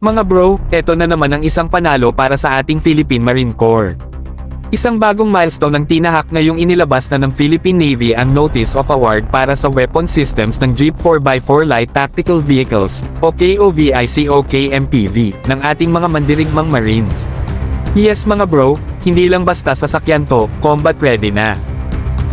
Mga bro, eto na naman ang isang panalo para sa ating Philippine Marine Corps. Isang bagong milestone ang tinahak ngayong inilabas na ng Philippine Navy ang Notice of Award para sa weapon systems ng Jeep 4x4 Light Tactical Vehicles, o KOVICOK-MPV, ng ating mga mandirigmang Marines. Yes mga bro, hindi lang basta sasakyan to, combat ready na.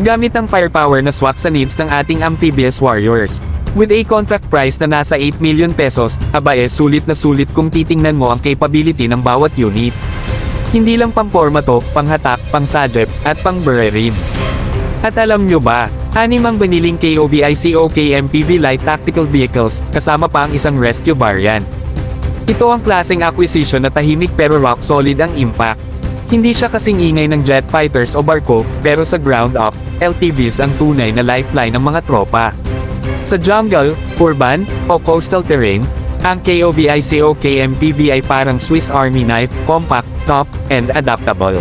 Gamit ang firepower na swak sa needs ng ating amphibious warriors. With a contract price na nasa 8 million pesos, aba sulit na sulit kung titingnan mo ang capability ng bawat unit. Hindi lang pang-forma to, pang-hatak, pang-sajep, at pang-bure rin. At alam nyo ba, 6 ang baniling KOVICOK-MPV Light Tactical Vehicles, kasama pa ang isang rescue variant. Ito ang klaseng acquisition na tahimik pero rock solid ang impact. Hindi siya kasing ingay ng jet fighters o barko, pero sa ground ops, LTVs ang tunay na lifeline ng mga tropa. Sa jungle, urban, o coastal terrain, ang KOVICOK-MPV ay parang Swiss Army knife, compact, tough, and adaptable.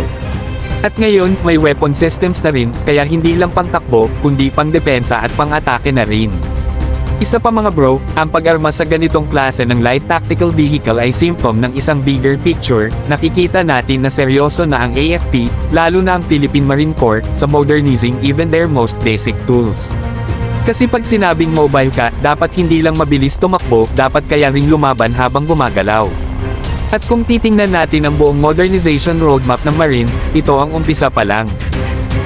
At ngayon, may weapon systems na rin, kaya hindi lang pangtakbo, kundi pang-depensa at pang-atake na rin. Isa pa mga bro, ang pag-arma sa ganitong klase ng light tactical vehicle ay symptom ng isang bigger picture. Nakikita natin na seryoso na ang AFP, lalo na ang Philippine Marine Corps, sa modernizing even their most basic tools. Kasi pag sinabing mobile ka, dapat hindi lang mabilis tumakbo, dapat kaya ring lumaban habang gumagalaw. At kung titingnan natin ang buong modernization roadmap ng Marines, ito ang umpisa pa lang.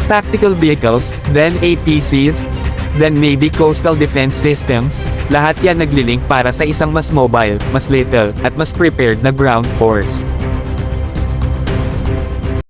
Tactical vehicles, then APCs, then maybe coastal defense systems, lahat yan naglilink para sa isang mas mobile, mas lethal, at mas prepared na ground force.